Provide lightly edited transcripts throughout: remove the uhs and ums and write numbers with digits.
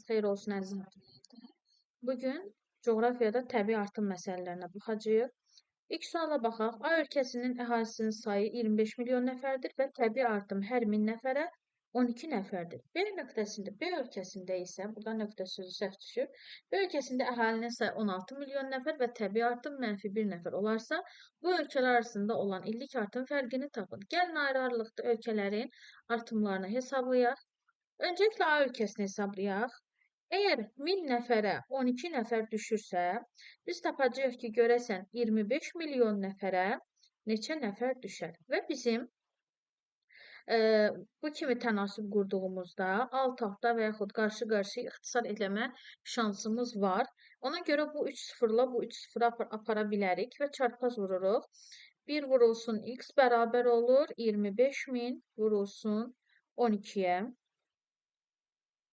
Xeyir olsun əziz. Bugün coğrafiyada təbii artım məsələlərinə baxacağıq. İlk suala baxaq. A ölkəsinin əhalisinin sayı 25 milyon nəfərdir və təbii artım hər 1000 nəfərə 12 nəfərdir. B ölkəsində isə, burada nöqtə sözü səhv düşür. B ölkəsində əhalinin sayı 16 milyon nəfər və təbii artım -1 nəfər olarsa, bu ölkələr arasında olan illik artım fərqini tapın. Gəlin ayrı-ayrılıqda ölkələrin artımlarını hesablayaq. Öncəliklə A ölkəsini hesablayaq. Əgər 1000 nəfərə 12 nəfər düşürsə, biz tapacağıq ki, görəsən 25 milyon nəfərə neçə nəfər düşər? Və bizim bu kimi tənasüb qurduğumuzda alt altda və yaxud qarşı-qarşıya ixtisar etmə şansımız var. Ona görə bu 3 sıfırla bu 3 sıfırı apara bilərik və çarpaz vururuq. 1 vurulsun x bərabər olur 25.000 vurulsun 12-yə.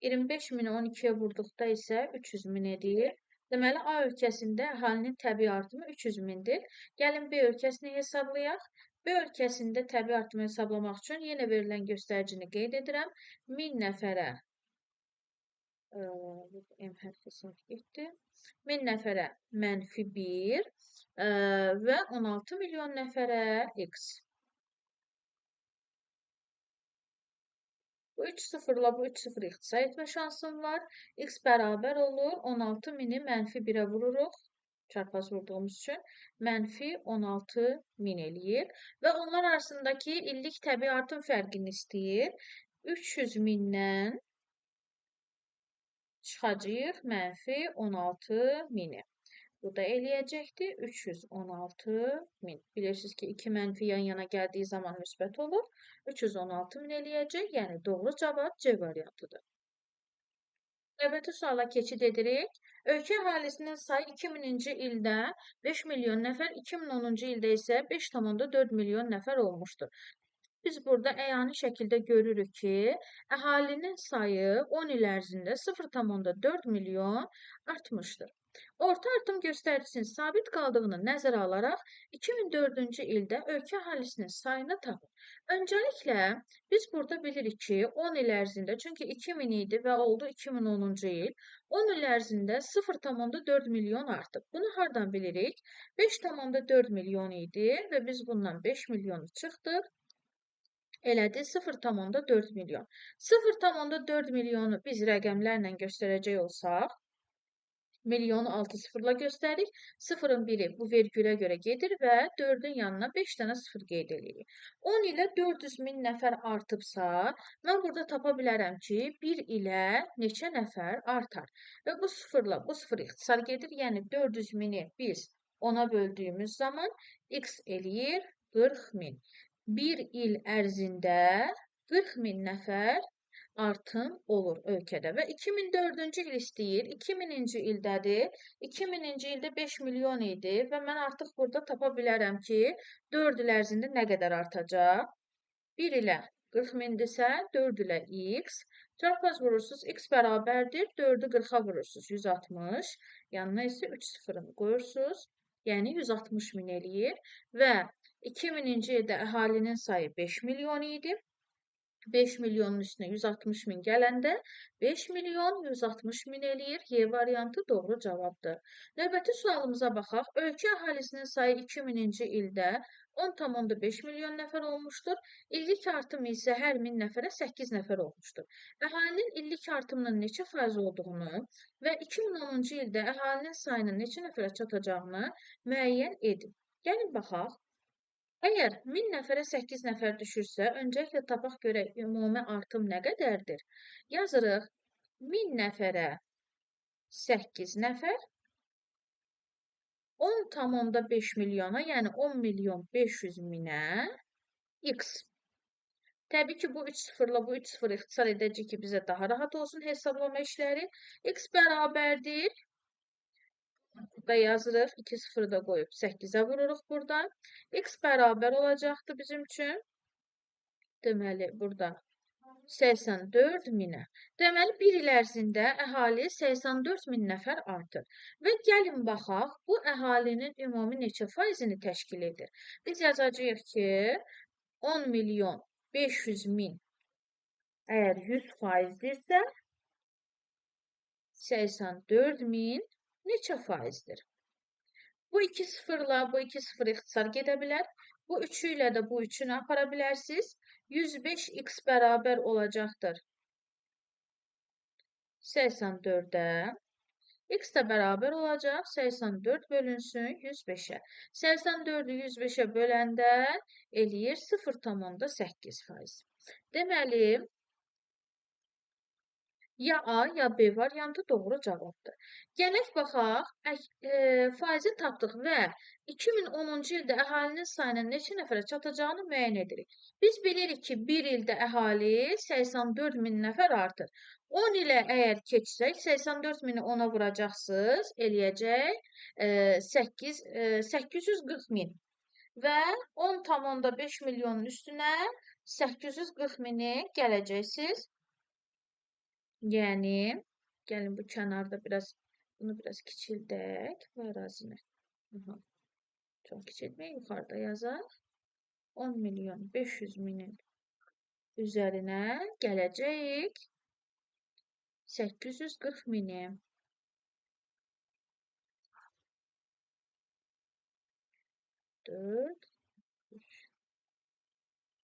25.000-i 12-yə vurduqda isə 300.000 edir. Deməli, A ölkəsində əhalinin təbii artımı 300.000-dir. Gəlin B ölkəsini hesablayaq. B ölkəsində təbii artımı hesablamaq üçün yenə verilən göstəricini qeyd edirəm. 1000 nəfərə M hərfi sınıf getdi. 1000 nəfərə -1 və 16 milyon nəfərə x. Bu 3 sıfırla bu 3 sıfır ixtisar etmə şansım var. X bərabər olur. 16.000-i -1-ə vururuq. Çarpaz vurduğumuz üçün. -16.000 eləyir. Və onlar arasındakı illik təbii artım fərqini istəyir. 300.000-dən çıxacağıq -16.000-i. Bu da eləyəcəkdir 316.000. Bilirsiniz ki, 2 mənfi yan-yana gəldiyi zaman müsbət olur. 316.000 eləyəcək, yəni doğru cavab C variantıdır. Növbəti suala keçid edirik. Ölkə əhalisinin sayı 2000-ci ildə 5 milyon nəfər, 2010-cu ildə isə 5,4 milyon nəfər olmuşdur. Biz burada əyani şəkildə görürük ki, əhalinin sayı 10 il ərzində 0,4 milyon artmışdır. Orta artım göstəricisinin sabit qaldığını nəzərə alaraq 2004-cü ildə ölkə əhalisinin sayını tapın. Öncəliklə biz burada bilirik ki, 10 il ərzində, çünki 2000 idi və oldu 2010-cu il, 10 il ərzində 0,4 milyon artıb. Bunu hardan bilirik? 5,4 milyon idi və biz bundan 5 milyonu çıxdıq. Elədi 0,4 milyon. 0,4 milyonu biz rəqəmlərlə göstərəcək olsaq, milyonu 6 sıfırla göstərik. Sıfırın biri bu vergülə görə gedir və 4-ün yanına 5 dənə sıfır qeyd edirik. 10 ilə 400.000 nəfər artıbsa, mən burada tapa bilərəm ki, 1 ilə neçə nəfər artar? Və bu sıfırla bu sıfır ixtisar gedir. Yəni 400.000-i biz 10-a böldüyümüz zaman x eləyir 40.000. 1 il ərzində 40.000 nəfər artım olur ölkədə və 2004-cü il istəyir, 2000-ci ildədir, 2000-ci ildə 5 milyon idi və mən artıq burada tapa bilərəm ki, 4 il ərzində nə qədər artacaq? 1 ilə 40.000-dirsə, 4 ilə x, çarpaz vurursunuz, x bərabərdir, 4-ü 40-a vurursunuz, 160, yanına isə 3 sıfırını qoyursunuz, yəni 160.000 eləyir və 2000-ci ildə əhalinin sayı 5 milyon idi. 5 milyonun üstünə 160.000 gələndə 5 milyon 160.000 eləyir. Y variantı doğru cavabdır. Növbəti sualımıza baxaq. Ölkə əhalisinin sayı 2000-ci ildə 10,5 milyon nəfər olmuşdur. İllik artım isə hər 1000 nəfərə 8 nəfər olmuşdur. Əhalinin illik artımının neçə faiz olduğunu və 2010-cu ildə əhalinin sayının neçə nəfərə çatacağını müəyyən edin. Gəlin baxaq. Əgər 1000 nəfərə 8 nəfər düşürsə, öncəliklə tapaq görək ümumi artım nə qədərdir? Yazırıq 1000 nəfərə 8 nəfər 10,5 milyona, yəni 10 milyon 500 minə x. Təbii ki, bu 3 sıfırla bu 3 sıfır ixtisar edəcək ki, bizə daha rahat olsun hesablama işləri. X bərabərdir. Burada yazırıq. 2 sıfırı da qoyub 8-ə vururuq buradan. X bərabər olacaqdır bizim üçün. Deməli, burada 84.000-ə. Deməli, 1 il ərzində əhali 84.000 nəfər artır. Və gəlin baxaq, bu əhalinin ümumi neçə faizini təşkil edir? Biz yazacağıq ki, 10 milyon 500 min əgər 100 faizdirsə, 84 min neçə faizdir? Bu iki sıfırla bu iki sıfır ixtisar gedə bilər. Bu üçü ilə də bu üçünü apara bilərsiniz. 105x bərabər olacaqdır 84-ə. X də bərabər olacaq 84 bölünsün 105-ə. 84-ü 105-ə böləndə eləyir 0,8%. Deməli, ya A, ya B variantı doğru cavabdır. Gələk baxaq, faizi tapdıq və 2010-cu ildə əhalinin sayının neçə nəfərə çatacağını müəyyən edirik. Biz bilirik ki, bir ildə əhali 84 min nəfər artır. 10 ilə əgər keçsək, 84 mini 10-a vuracaqsınız, eləyəcək 840 min. Və 10,5 milyonun üstünə 840 mini gələcəksiniz. Yəni, gəlin bu kənarda bunu biraz kiçildək bu ərazini. Çox kiçilmək, yuxarıda yazaq. 10 milyon 500 minin üzərinə gələcəyik 840 mini. Dörd, 3,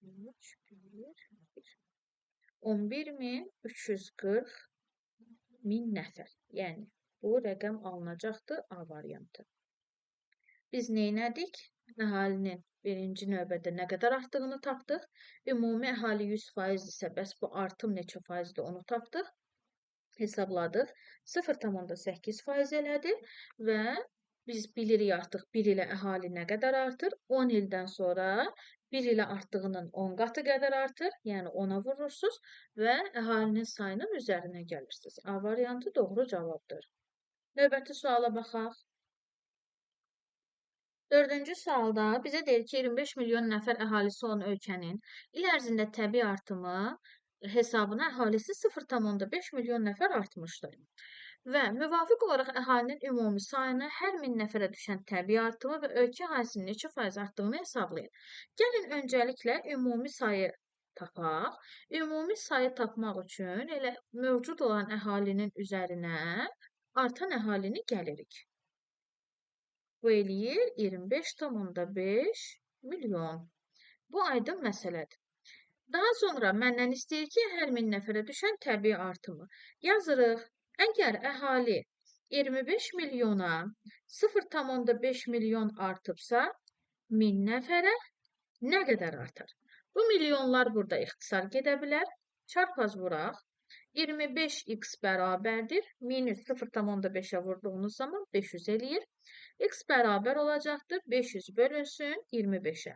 1, 11.340 min nəfər. Yəni, bu rəqəm alınacaqdır A variantı. Biz neynədik? Əhalinin birinci növbədə nə qədər artdığını tapdıq. Ümumi əhali 100% isə, bəs bu artım neçə faizdir onu tapdıq. Hesabladıq. 0,8% elədi və biz bilirik artıq 1 ilə əhali nə qədər artır. 10 ildən sonra 1 ilə artdığının 10 qatı qədər artır. Yəni 10-a vurursunuz və əhalinin sayının üzərinə gəlirsiniz. A variantı doğru cavabdır. Növbəti suala baxaq. 4-cü sualda bizə deyir ki, 25 milyon nəfər əhalisi olan ölkənin il ərzində təbii artımı hesabına əhalisi 0,5 milyon nəfər artmışdır. Və müvafiq olaraq əhalinin ümumi sayını hər 1000 nəfərə düşən təbii artımı və ölkə əhalisinin neçə faiz artdığını hesablayın. Gəlin öncəliklə ümumi sayı tapaq. Ümumi sayı tapmaq üçün elə mövcud olan əhalinin üzərinə artan əhalini gəlirik. Bu eləyir 25,5 milyon. Bu aydın məsələdir. Daha sonra məndən istəyir ki, hər 1000 nəfərə düşən təbii artımı. Yazırıq. Əgər əhali 25 milyona 0,5 milyon artıbsa, 1000 nəfərə nə qədər artar? Bu milyonlar burada ixtisar gedə bilər. Çarpaz vuraq. 25x bərabərdir. Minus 0,5-ə vurduğunuz zaman 500 eləyir. X bərabər olacaqdır. 500 bölünsün 25-ə.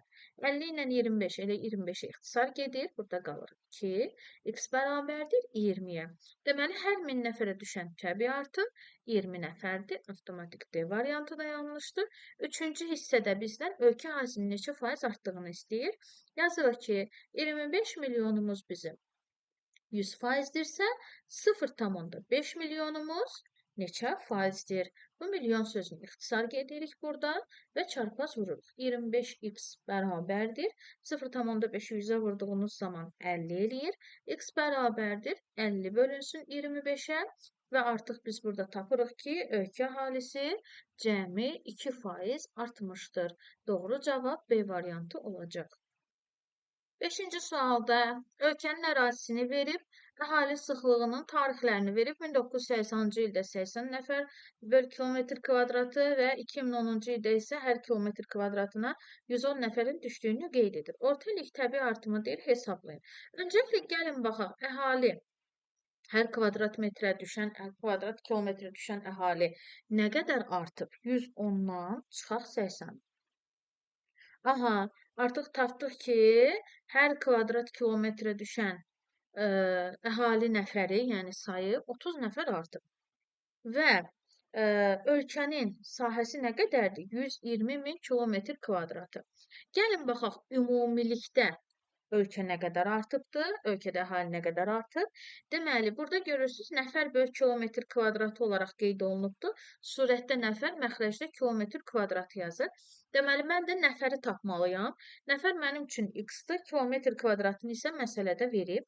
50 ilə 25 elə 25-ə ixtisar gedir. Burada qalır 2. X bərabərdir 20-yə. Deməli, hər 1000 nəfərə düşən təbii artım 20 nəfərdir. Avtomatik D variantı da yanlışdır. Üçüncü hissədə bizdən ölkə əhalisinin neçə faiz artdığını istəyir. Yazırıq ki, 25 milyonumuz bizim 100%dirsə, 0,5 milyonumuz neçə faizdir? Bu milyon sözünü ixtisar edirik burada və çarpaz vururuq. 25x bərabərdir. 0,5-i 100-ə vurduğunuz zaman 50 eləyir. X bərabərdir. 50 bölünsün 25-ə və artıq biz burada tapırıq ki, ölkə əhalisi cəmi 2% artmışdır. Doğru cavab B variantı olacaq. 5-ci sualda ölkənin ərazisini verib, əhali sıxlığının tarixlərini verib, 1980-cı ildə 80 nəfər böl kilometr kvadratı və 2010-cu ildə isə hər kilometr kvadratına 110 nəfərin düşdüyünü qeyd edir. Orta illik təbii artımı deyir, hesablayın. Öncəliklə gəlin baxaq, əhali hər kvadrat metrə düşən, kvadrat kilometrə düşən əhali nə qədər artıb? 110-dan çıxaq 80. Aha, artıq tapdıq ki, hər kvadrat kilometrə düşən əhali nəfəri, yəni sayı 30 nəfər artıb. Və ölkənin sahəsi nə qədərdir? 120 min kilometr kvadratı. Gəlin baxaq, ümumilikdə ölkə nə qədər artıbdır? Ölkədə əhali nə qədər artıb? Deməli, burada görürsünüz, nəfər böl kilometr kvadratı olaraq qeyd olunubdur. Surətdə nəfər, məxrəcdə kilometr kvadratı yazır. Deməli, mən də nəfəri tapmalıyam. Nəfər mənim üçün x-dir, kilometr kvadratını isə məsələdə verib.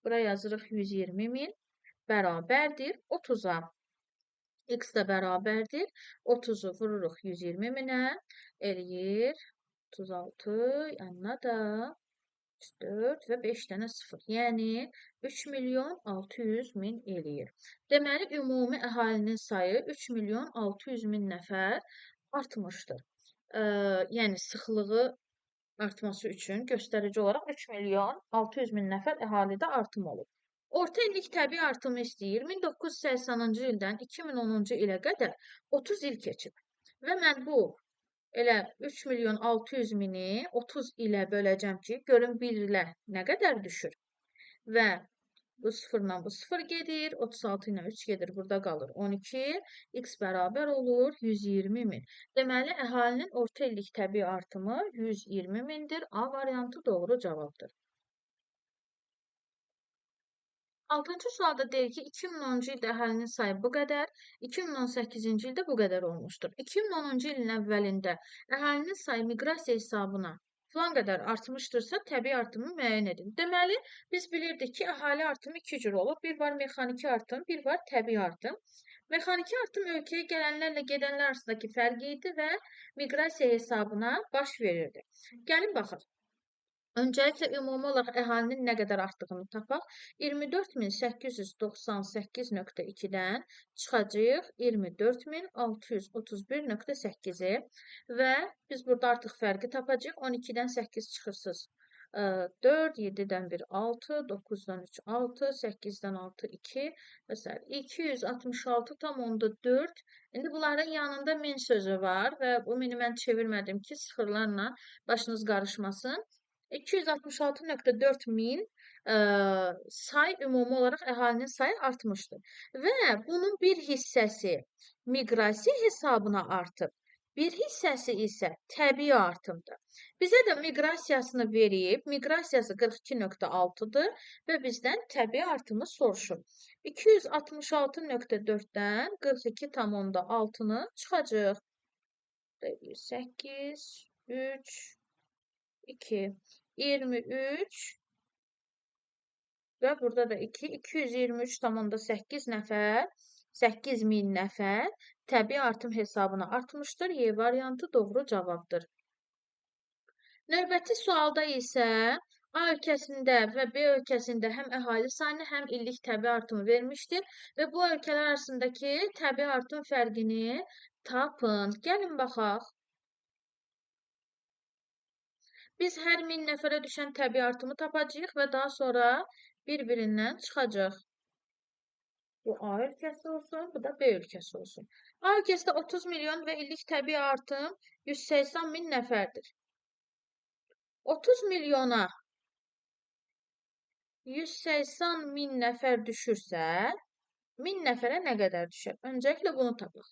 Bura yazırıq 120 min bərabərdir 30-a. X də bərabərdir. 30-u vururuq 120 minə. Eləyir 36, yanına da 4 və 5 dənə 0. Yəni 3 milyon 600 min eləyir. Deməli, ümumi əhalinin sayı 3 milyon 600 min nəfər artmışdır. Yəni sıxlığı artması üçün göstərici olaraq 3 milyon 600 min nəfər əhalidə artım olub. Orta illik təbii artımı istəyir. 1980-cı ildən 2010-cu ilə qədər 30 il keçib. Və mən bu elə 3 milyon 600 mini 30 ilə böləcəm ki, görün 1 ilə nə qədər düşür. Və bu sıfırla bu sıfır gedir, 36 ilə 3 gedir, burada qalır 12, x bərabər olur 120 min. Deməli, əhalinin orta illik təbii artımı 120 mindir. A variantı doğru cavabdır. 6-cı sualda deyir ki, 2010-cu ildə əhalinin sayı bu qədər, 2018-ci ildə bu qədər olmuşdur. 2010-cu ilin əvvəlində əhalinin sayı miqrasiya hesabına filan qədər artmışdırsa, təbii artımı müəyyən edin. Deməli, biz bilirdik ki, əhali artımı iki cür olur. Bir var mexaniki artım, bir var təbii artım. Mexaniki artım ölkəyə gələnlərlə gedənlər arasındakı fərq idi və miqrasiya hesabına baş verirdi. Gəlin baxaq. Öncəliklə ümumi olaraq əhalinin nə qədər artdığını tapaq. 24898.2-dən çıxacağıq 24631.8-i və biz burada artıq fərqi tapacağıq. 12-dən 8 çıxırsız 4, 7-dən 1 6, 9-dan 3 6, 8-dən 6 2 və s. 266,4. İndi bunların yanında min sözü var və bu mini mən çevirmədim ki, sıfırlarla başınız qarışmasın. 266,4 min say ümumi olaraq əhalinin sayı artmışdır. Və bunun bir hissəsi miqrasiya hesabına artıb, bir hissəsi isə təbii artımdır. Bizə də miqrasiyasını verib, miqrasiyası 42,6-dır və bizdən təbii artımı soruşur. 266,4-dən 42,6-nı çıxacaq. 8, 3, 2, 23 və burada da 2, 223,8 nəfər, 8000 nəfər təbii artım hesabına artmışdır. Y variantı doğru cavabdır. Növbəti sualda isə A ölkəsində və B ölkəsində həm əhali sayını, həm illik təbii artımı vermişdir və bu ölkələr arasındakı təbii artım fərqini tapın. Gəlin baxaq. Biz hər 1000 nəfərə düşən təbii artımı tapacağıq və daha sonra bir-birindən çıxacaq. Bu A ölkəsi olsun, bu da B ölkəsi olsun. A ölkəsində 30 milyon və illik təbii artım 180 min nəfərdir. 30 milyona 180 min nəfər düşürsə, 1000 nəfərə nə qədər düşər? Öncəliklə bunu tapaq.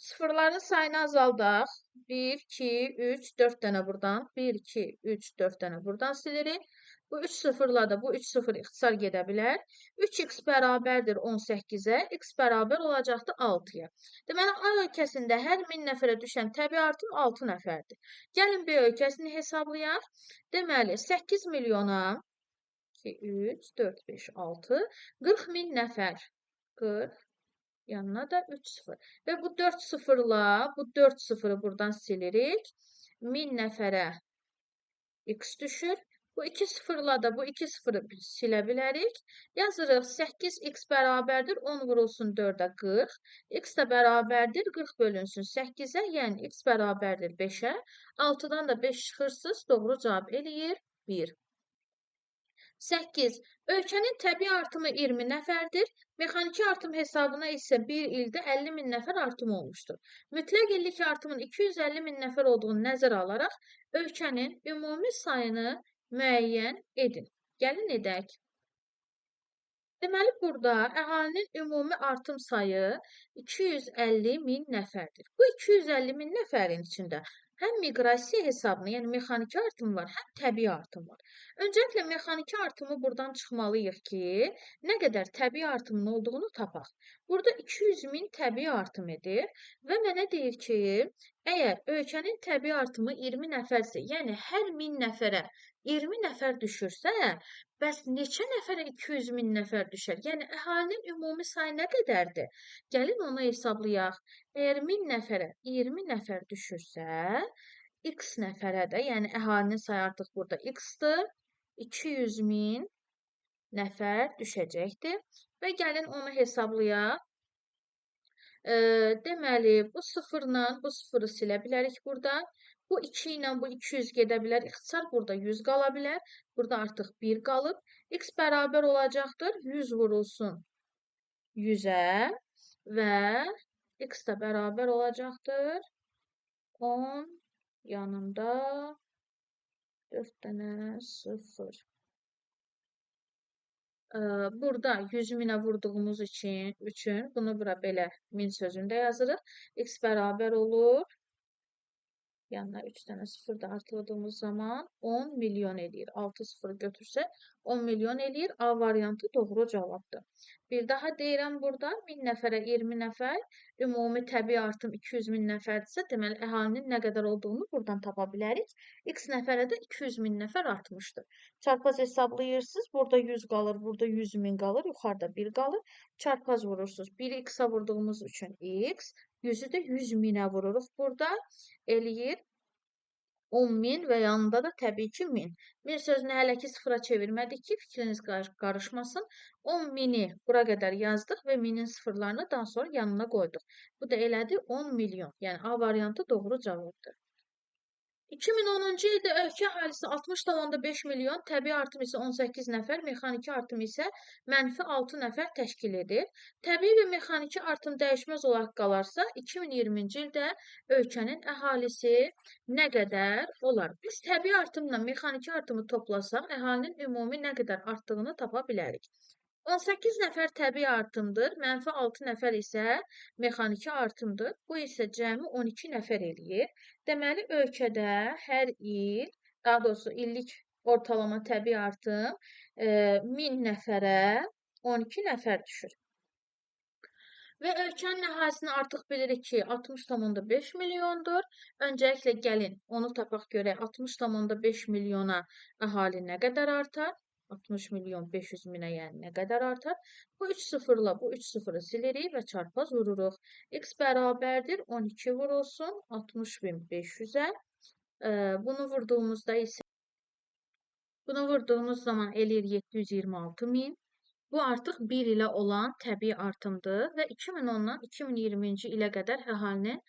Sıfırların sayını azaldaq. 1, 2, 3, 4 dənə buradan. 1, 2, 3, 4 dənə buradan silirik. Bu 3 sıfırla da bu 3 sıfır ixtisar gedə bilər. 3x bərabərdir 18-ə. X bərabər olacaqdır 6-ya. Deməli, A ölkəsində hər 1000 nəfərə düşən təbii artım 6 nəfərdir. Gəlin B ölkəsini hesablayaq. Deməli, 8 milyona 2, 3, 4, 5, 6, 40 min nəfər. 40. Yanına da 3 sıfır. Və bu 4 sıfırla bu 4 sıfırı buradan silirik. 1000 nəfərə x düşür. Bu 2 sıfırla da bu 2 sıfırı silə bilərik. Yazırıq 8x bərabərdir 10 vurulsun 4-ə 40. X də bərabərdir 40 bölünsün 8-ə. Yəni x bərabərdir 5-ə. 6-dan da 5 çıxırsız. Doğru cavab eləyir 1. 8. Ölkənin təbii artımı 20 nəfərdir. Mexaniki artım hesabına isə bir ildə 50 min nəfər artım olmuşdur. Mütləq illik artımın 250 min nəfər olduğunu nəzərə alaraq ölkənin ümumi sayını müəyyən edin. Gəlin edək. Deməli, burada əhalinin ümumi artım sayı 250 min nəfərdir. Bu 250 min nəfərin içində həm miqrasiya hesabına, yəni mexaniki artım var, həm təbii artım var. Öncəliklə mexaniki artımı buradan çıxmalıyıq ki, nə qədər təbii artımın olduğunu tapaq. Burada 200 min təbii artım edir və mənə deyir ki, əgər ölkənin təbii artımı 20 nəfərsə, yəni hər 1000 nəfərə 20 nəfər düşürsə, bəs neçə nəfərə 200 min nəfər düşər? Yəni əhalinin ümumi sayı nə qədərdir? Gəlin onu hesablayaq. Əgər 1000 nəfərə 20 nəfər düşürsə, x nəfərə də, yəni əhalinin sayı artıq burada x-dır, 200 min nəfər düşəcəkdir. Və gəlin onu hesablayaq. Deməli, bu sıfırla bu sıfırı silə bilərik buradan. Bu 2 ilə bu 200 gedə bilər. İxtisar burada 100 qala bilər. Burada artıq 1 qalıb. X bərabər olacaqdır. 100 vurulsun 100-ə və x də bərabər olacaqdır. 10 yanında 4 dənə 0. Burada 100 minə vurduğumuz üçün bunu bura belə 1000 sözündə yazırıq. X bərabər olur. Yanına 3 dənə 0 da artırdığımız zaman 10 milyon eləyir. 6 0 götürsə 10 milyon eləyir. A variantı doğru cavabdır. Bir daha deyirəm burada 1000 nəfərə 20 nəfər, ümumi təbii artım 200 min nəfərdirsə, deməli əhalinin nə qədər olduğunu buradan tapa bilərik. X nəfərə də 200 min nəfər artmışdır. Çarpaz hesablayırsınız. Burada 100 qalır, burada 100 min qalır, yuxarıda 1 qalır. Çarpaz vurursunuz. 1-i x-a vurduğumuz üçün x, 100-ü də 100 minə vururuq. Burada eləyir 10 min və yanında da təbii ki 1000. 1000 sözünü hələ ki sıfıra çevirmədik ki, fikriniz qarışmasın. 10 mini bura qədər yazdıq və 1000-in sıfırlarını daha sonra yanına qoyduq. Bu da elədi 10 milyon. Yəni A variantı doğru cavabdır. 2010-cu ildə ölkə əhalisi 60,5 milyon, təbii artım isə 18 nəfər, mexaniki artım isə -6 nəfər təşkil edir. Təbii və mexaniki artım dəyişməz olaraq qalarsa, 2020-ci ildə ölkənin əhalisi nə qədər olar? Biz təbii artımla mexaniki artımı toplasaq, əhalinin ümumi nə qədər artdığını tapa bilərik. 18 nəfər təbii artımdır, -6 nəfər isə mexaniki artımdır. Bu isə cəmi 12 nəfər eləyir. Deməli, ölkədə hər il, daha doğrusu illik ortalama təbii artım 1000 nəfərə 12 nəfər düşür. Və ölkənin əhalisini artıq bilirik ki, 60,5 milyondur. Öncəliklə gəlin, onu tapaq görək, 60,5 milyona əhali nə qədər artar? 60 milyon 500 minə, yəni nə qədər artar? Bu 3 sıfırla bu 3 sıfırı silirik və çarpaz vururuq. X bərabərdir 12 vurulsun 60.500-ə. Bunu vurduğumuz zaman eləyir 726 min. Bu artıq 1 ilə olan təbii artımdır və 2010-dan 2020-ci ilə qədər əhalinin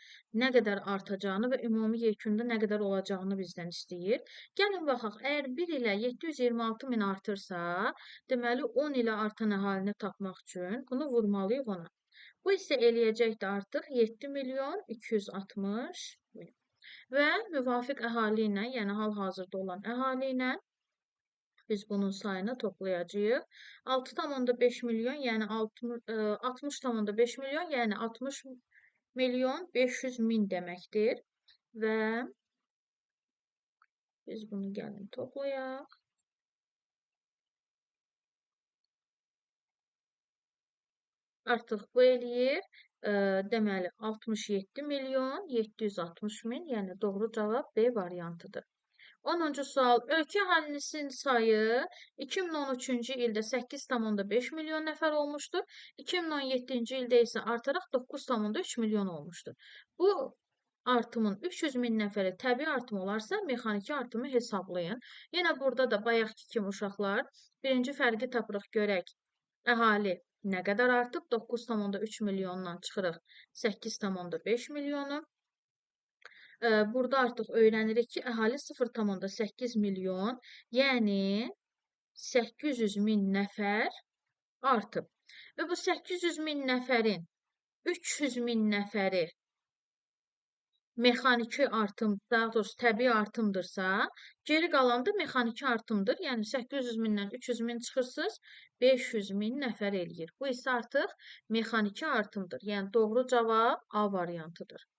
nə qədər artacağını və ümumi yekunda nə qədər olacağını bizdən istəyir. Gəlin baxaq, əgər 1 ilə 726 min artırsa, deməli 10 ilə artan əhalini tapmaq üçün bunu vurmalıyıq ona. Bu isə eləyəcəkdir artıq 7 milyon 260 min. Və müvafiq əhali ilə, yəni hal-hazırda olan əhali ilə biz bunun sayını toplayacağıq. 6,5 milyon, yəni 60,5 milyon, yəni 60 milyon 500 min deməkdir. Və biz bunu gəlin toplayaq. Artıq bu eləyir. Deməli, 67 milyon 760 min, yəni doğru cavab B variantıdır. 10-cu sual. Ölkə əhalisinin sayı 2013-cü ildə 8,5 milyon nəfər olmuşdur. 2017-ci ildə isə artaraq 9,3 milyon olmuşdur. Bu artımın 300 min nəfəri təbii artım olarsa, mexaniki artımı hesablayın. Yenə burada da bayaqki kimi uşaqlar, birinci fərqi tapırıq görək. Əhali nə qədər artıb? 9,3 milyondan çıxırıq 8,5 milyonu. Burada artıq öyrənirik ki, əhali 0,8 milyon, yəni 800 min nəfər artıb. Və bu 800 min nəfərin 300 min nəfəri mexaniki artım, daha doğrusu təbii artımdırsa, geri qalan da mexaniki artımdır. Yəni 800 mindən 300 min çıxırsınız, 500 min nəfər eləyir. Bu isə artıq mexaniki artımdır. Yəni doğru cavab A variantıdır.